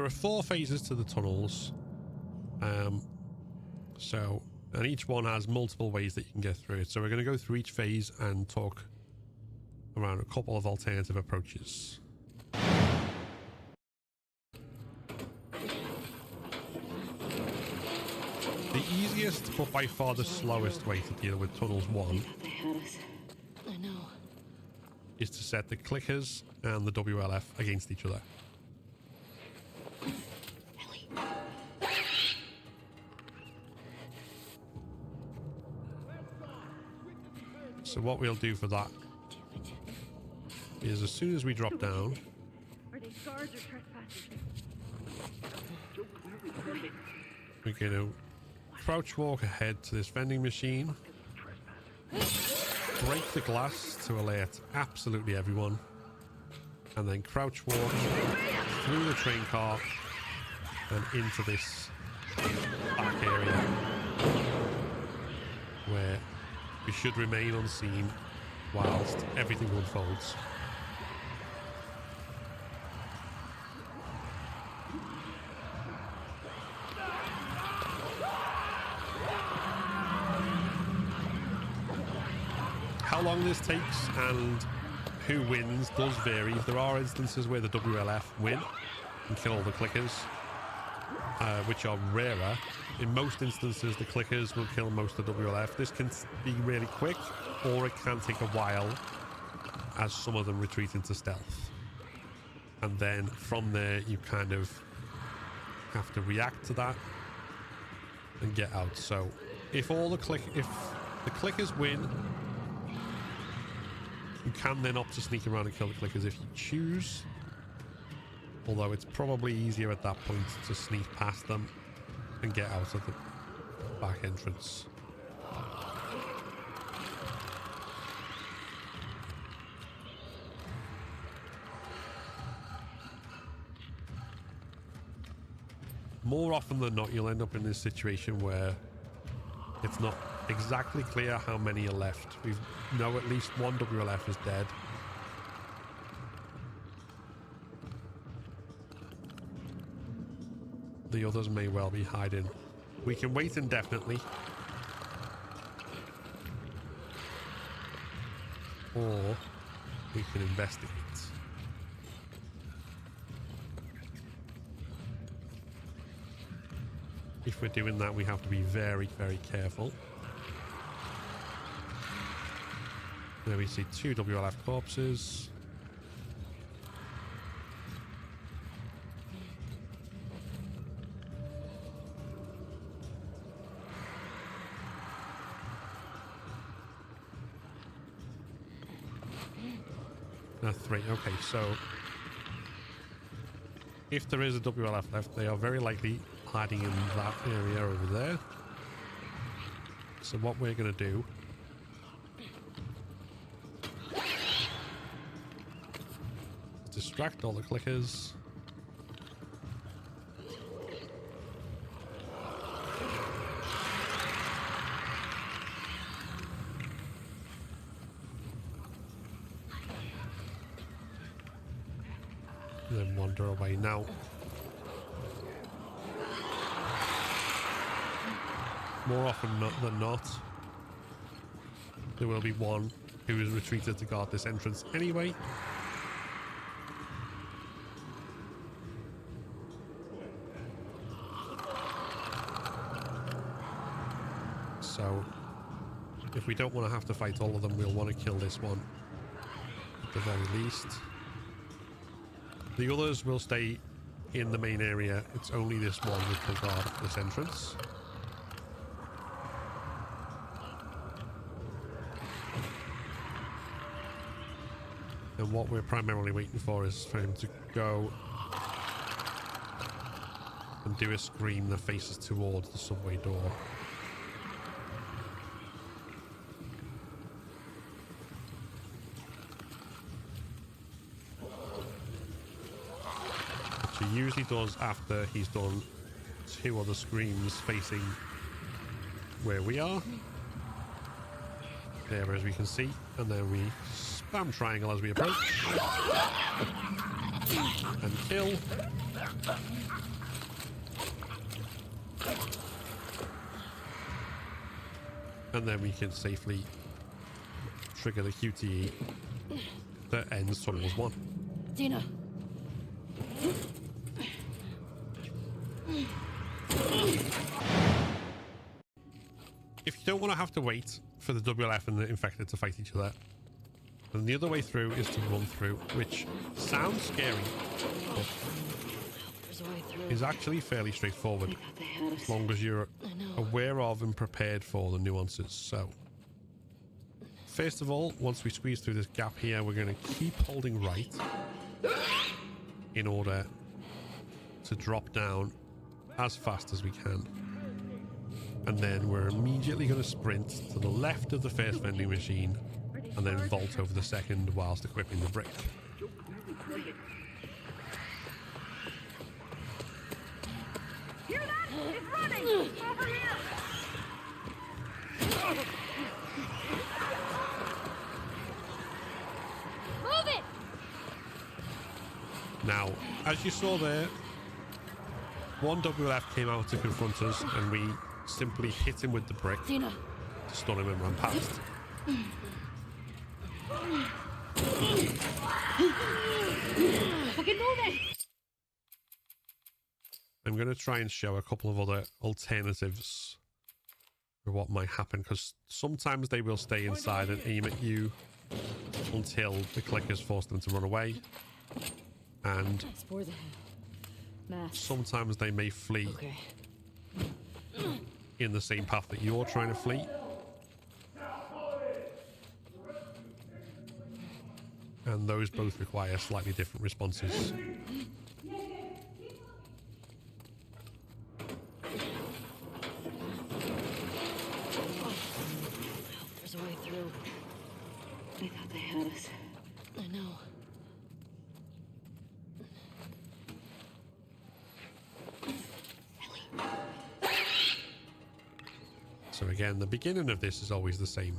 there are 4 phases to the tunnels. And each one has multiple ways that you can get through it. So we're going to go through each phase and talk around a couple of alternative approaches. The easiest, but by far the slowest way to deal with Tunnels 1 I know. is to set the clickers and the WLF against each other. Ellie. So what we'll do for that is as soon as we drop down, Are they guards or trespassers? we're going to crouch walk ahead to this vending machine, break the glass to alert absolutely everyone, and then crouch walk through the train car and into this back area where we should remain unseen whilst everything unfolds. How long this takes and who wins does vary. There are instances where the WLF win and kill all the clickers, which are rarer. In most instances, the clickers will kill most of the WLF. This can be really quick, or it can take a while as some of them retreat into stealth. And then from there, you kind of have to react to that and get out. So if the clickers win, you can then opt to sneak around and kill the clickers if you choose. Although it's probably easier at that point to sneak past them and get out of the back entrance. More often than not, you'll end up in this situation where it's not exactly clear how many are left. We know at least one WLF is dead. The others may well be hiding. We can wait indefinitely, or we can investigate. If we're doing that, we have to be very, very careful. There we see 2 WLF corpses. Now 3. Okay, so if there is a WLF left, they are very likely hiding in that area over there. So what we're going to do is distract all the clickers. And then wander away. Now, more often than not, there will be one who is retreated to guard this entrance anyway. So, if we don't want to have to fight all of them, we'll want to kill this one at the very least. The others will stay in the main area. It's only this one that will guard this entrance. And what we're primarily waiting for is for him to go and do a scream that faces towards the subway door. Which he usually does after he's done 2 other screams facing where we are. There, as we can see, and then we spam triangle as we approach and kill. And then we can safely trigger the QTE that ends tunnels 1. Dina. If you don't want to have to wait for the WLF and the infected to fight each other, then the other way through is to run through, which sounds scary, but There's a way through. is actually fairly straightforward, I thought they had us. as long as you're I know. aware of and prepared for the nuances. So, first of all, once we squeeze through this gap here, we're going to keep holding right in order to drop down as fast as we can. And then we're immediately going to sprint to the left of the first vending machine and then vault over the second whilst equipping the brick. Hear that? It's running! Over here! Move it! Now, as you saw there, one WLF came out to confront us and we simply hit him with the brick Dina. to stun him and ran past. Fucking move it! I'm going to try and show a couple of other alternatives for what might happen, because sometimes they will stay inside and aim at you until the clickers force them to run away, and Spores ahead. Mass. sometimes they may flee Okay. in the same path that you're trying to flee. And those both require slightly different responses. There's a way through. I thought they had us. I know. So again, the beginning of this is always the same.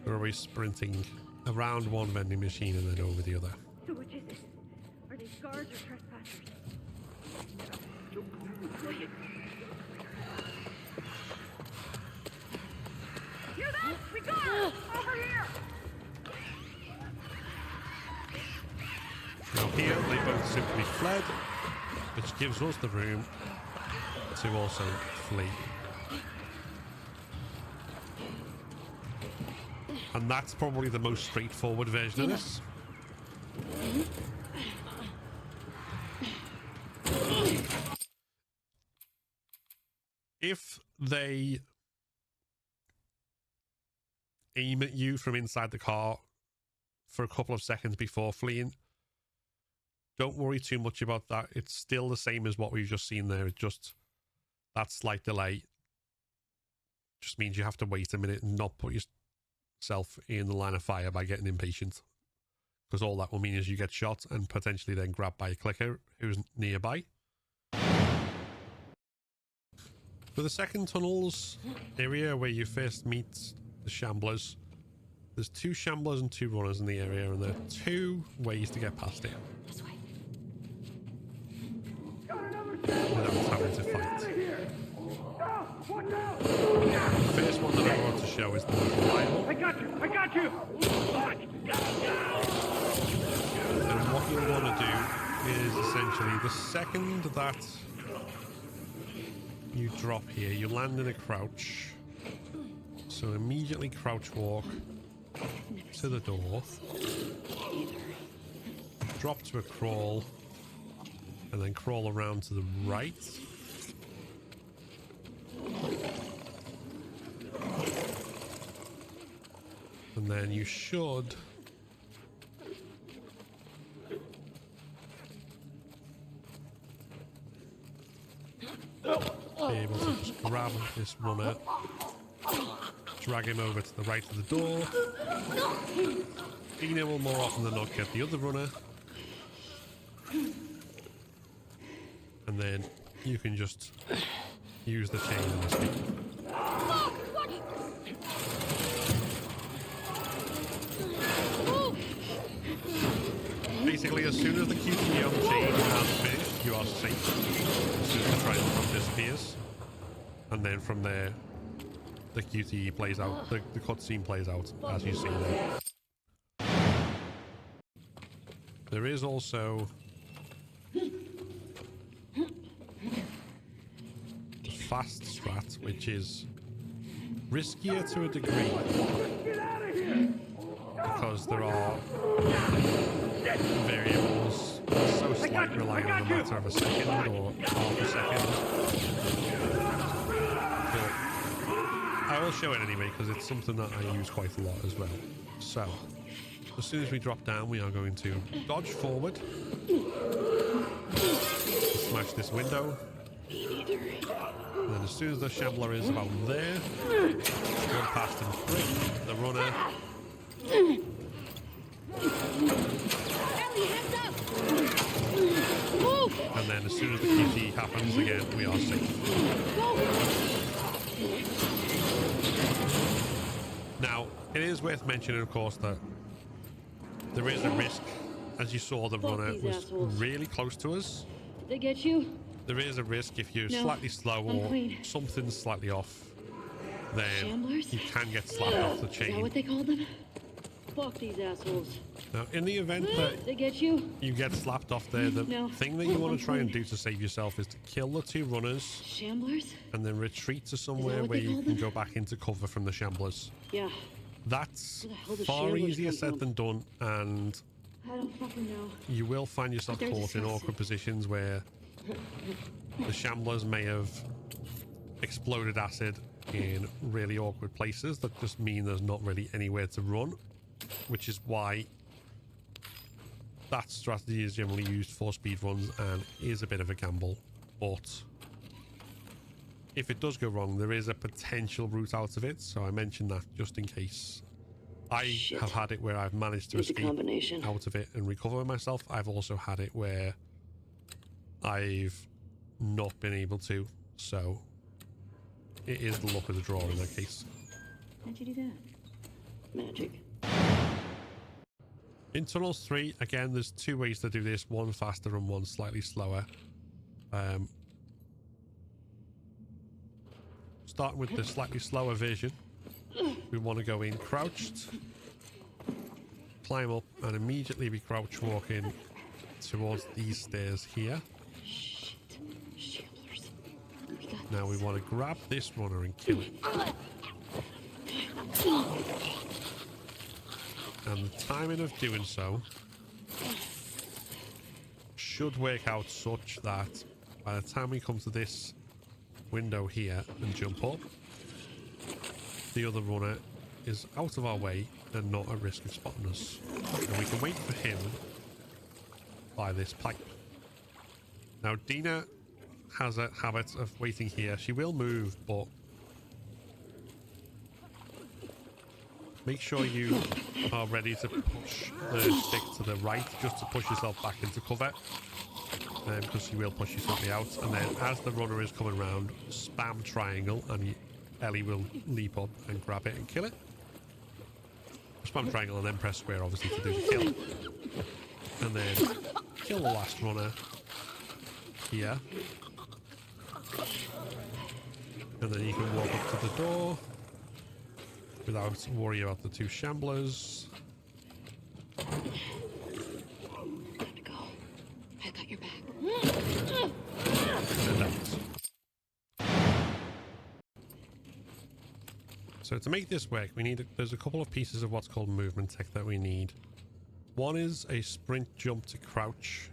We're always sprinting around one vending machine and then over the other. So which is it? Are they guards or trespassers? Hear that? We got her! Over here! Now here, they both simply fled, which gives us the room to also flee. And that's probably the most straightforward version of this. If they aim at you from inside the car for a couple of seconds before fleeing, don't worry too much about that. It's still the same as what we've just seen there. It just, that slight delay just means you have to wait a minute and not put yourself in the line of fire by getting impatient, because all that will mean is you get shot and potentially then grabbed by a clicker who's nearby. For the second tunnels area where you first meet the shamblers, there's 2 shamblers and 2 runners in the area, and there are 2 ways to get past it This way. without having to fight. The first one that I want to show is the most reliable. I got you! I got you! And what you'll want to do is essentially the second that you drop here, you land in a crouch. So immediately crouch walk to the door, drop to a crawl, and then crawl around to the right. And then you should be able to just grab this runner, drag him over to the right of the door. Dina will more often than not get the other runner. And then you can just use the chain and escape. basically, as soon as the QTE on the chain has finished, you are safe. As soon as the triangle disappears. And then from there, the QTE plays out, the cutscene plays out, as you see there. There is also fast strat, which is riskier to a degree because there are variables so slight, relying on a matter of a second or half a second. But I will show it anyway because it's something that I use quite a lot as well. So as soon as we drop down, we are going to dodge forward, smash this window, and then as soon as the shambler is about there, run past him quick, the runner. Ellie, heads up! Move! And then as soon as the QT happens again, we are safe. Now, it is worth mentioning, of course, that there is a risk. As you saw, the runner was really close to us. Did they get you? There is a risk if you're No, slightly slow or unclean. something's slightly off, then Shamblers? you can get slapped off the Is that chain. what they called them? Fuck these assholes. Now, in the event that They get you? you get slapped off there, the No, thing that you want to try and unclean. do to save yourself is to kill the two runners Shamblers? and then retreat to somewhere what where they you call can them? go back into cover from the shamblers. Yeah. That's Where the hell does far shamblers easier come said from? than done, and I don't fucking know. you will find yourself They're caught in disgusting. awkward positions where the shamblers may have exploded acid in really awkward places that just mean there's not really anywhere to run, which is why that strategy is generally used for speed runs and is a bit of a gamble. But if it does go wrong, there is a potential route out of it, so I mentioned that just in case. I Shit. have had it where I've managed to Need the escape combination. out of it and recover myself. I've also had it where I've not been able to, so it is the luck of the draw in that case. How'd you do that? Magic. In Tunnels 3, again, there's two ways to do this, one faster and one slightly slower. Starting with the slightly slower version, we want to go in crouched, climb up, and immediately be crouch walking towards these stairs here. Shit. Shamblers. We got Now we this. want to grab this runner and kill it. And the timing of doing so should work out such that by the time we come to this window here and jump up, the other runner is out of our way and not at risk of spotting us. And we can wait for him by this pipe. Now, Dina has a habit of waiting here. She will move, but make sure you are ready to push the stick to the right just to push yourself back into cover, because you will push you slightly out. And then as the runner is coming around, spam triangle and Ellie will leap up and grab it and kill it. Spam triangle and then press square, obviously, to do the kill. And then kill the last runner here. And then you can walk up to the door without worrying about the two shamblers. Time to go. I got your back. And out. So to make this work, we need there's a couple of pieces of what's called movement tech that we need. One is a sprint jump to crouch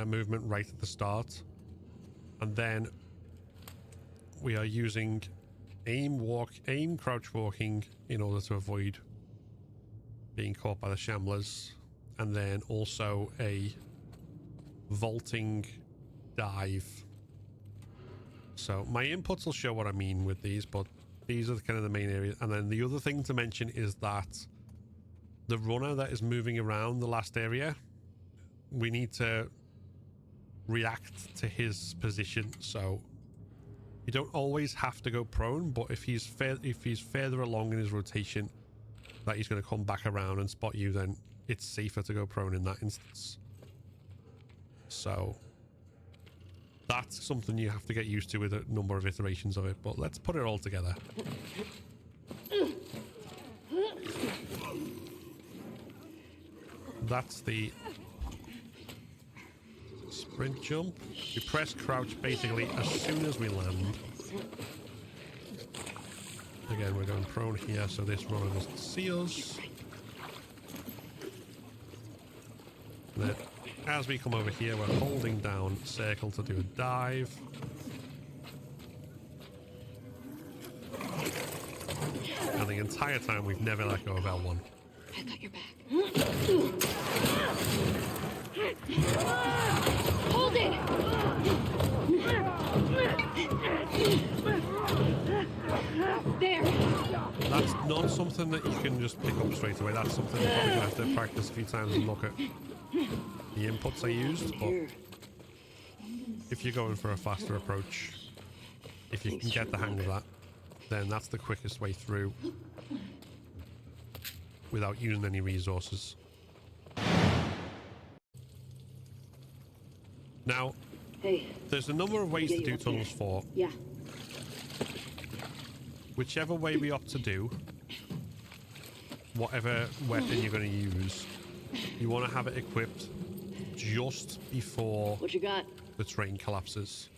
movement right at the start, and then we are using aim crouch walking in order to avoid being caught by the shamblers, and then also a vaulting dive. So my inputs will show what I mean with these, but these are kind of the main areas. And then the other thing to mention is that the runner that is moving around the last area, we need to react to his position. So you don't always have to go prone, but if he's further along in his rotation that he's going to come back around and spot you, then it's safer to go prone in that instance. So that's something you have to get used to with a number of iterations of it, but let's put it all together. That's the sprint jump. We press crouch basically as soon as we land. Again, we're going prone here, so this runner doesn't see us. And then, as we come over here, we're holding down circle to do a dive. And the entire time, we've never let go of L1. I got your back. Hold it! There! That's not something that you can just pick up straight away. That's something you're probably going to have to practice a few times and look at the inputs I used. But if you're going for a faster approach, if you can get the hang of that, then that's the quickest way through without using any resources. Now, there's a number of ways to do tunnels for. Yeah. Whichever way we opt to do, whatever weapon you're going to use, you want to have it equipped just before What you got? the train collapses.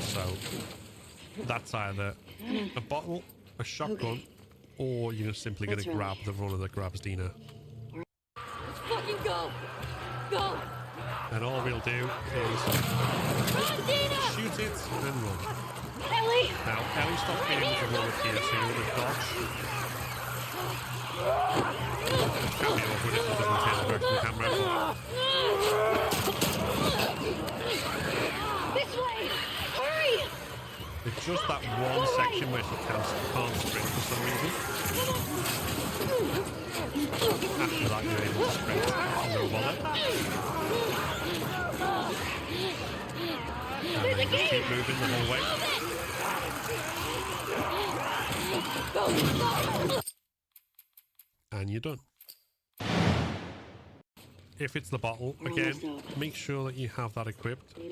So that's either a bottle, a shotgun, or you're simply going to grab the runner that grabs Dina. Let's fucking go! Go! And all we'll do is Run, Dina! shoot it and run. Ellie! Now, Ellie stopped being able to run up here, so you're going to dodge. Can't be awkward if it doesn't turn back to the camera. This way! Hurry! It's just that one section where she can't sprint for some reason. After that, you're able to sprint. No bother. And then you just keep moving the whole way. And you're done. If it's the bottle, again, make sure that you have that equipped as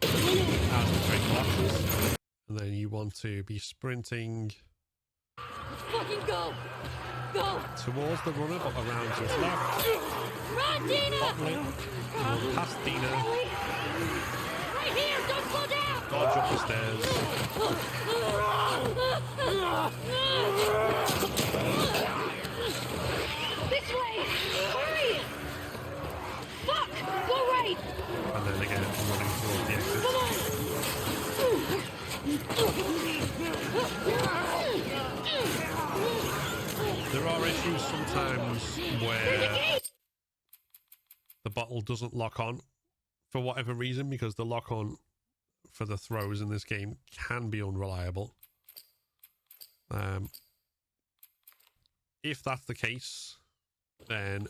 the train collapses. And then you want to be sprinting Fucking go! Go! towards the runner, but around to its left. Run, Dina! Bottle it, run past Dina, Right here! Don't slow down! dodge up the stairs. This way! Hurry! Fuck! Go right! And then again, running towards the exit. Come on! There are issues sometimes where the bottle doesn't lock on for whatever reason, because the lock on for the throws in this game can be unreliable. If that's the case, then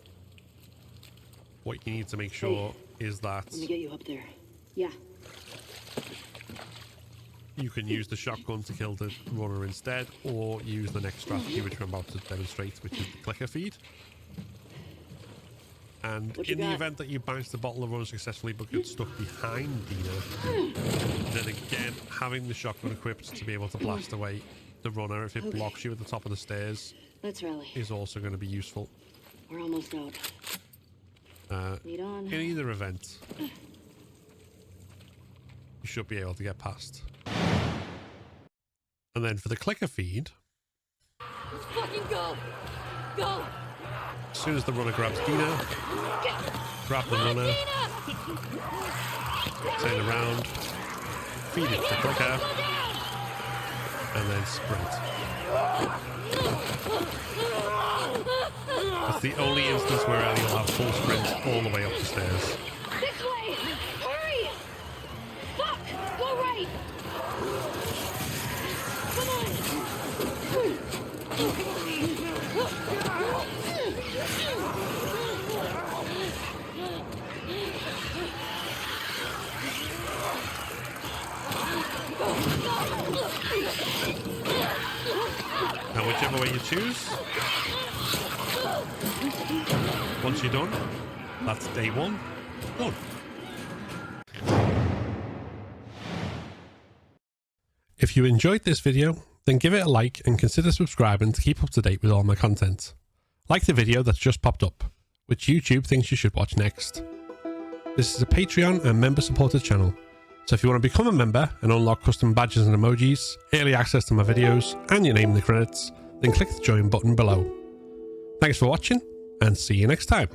what you need to make sure is that Let me get you up there. Yeah. you can use the shotgun to kill the runner instead, or use the next strategy which I'm about to demonstrate, which is the clicker feed. And in the event that you bounce the bottle of runner successfully but get stuck behind Dina, then again, having the shotgun equipped to be able to blast away the runner if it blocks you at the top of the stairs Let's rally. is also going to be useful. We're almost out. Lead on. In either event, you should be able to get past. And then for the clicker feed, Let's fucking go! Go! as soon as the runner grabs Dina, grab the runner, turn around, feed it to the clicker, and then sprint. It's the only instance where Ellie will have full sprint all the way up the stairs. This way! Hurry! Fuck! Go right! Come Now, whichever way you choose, once you're done, That's day 1 done. If you enjoyed this video, then give it a like and consider subscribing to keep up to date with all my content. Like the video that's just popped up, which YouTube thinks you should watch next. This is a Patreon and member supported channel, so if you want to become a member and unlock custom badges and emojis, early access to my videos, and your name in the credits, then click the join button below. Thanks for watching, and see you next time.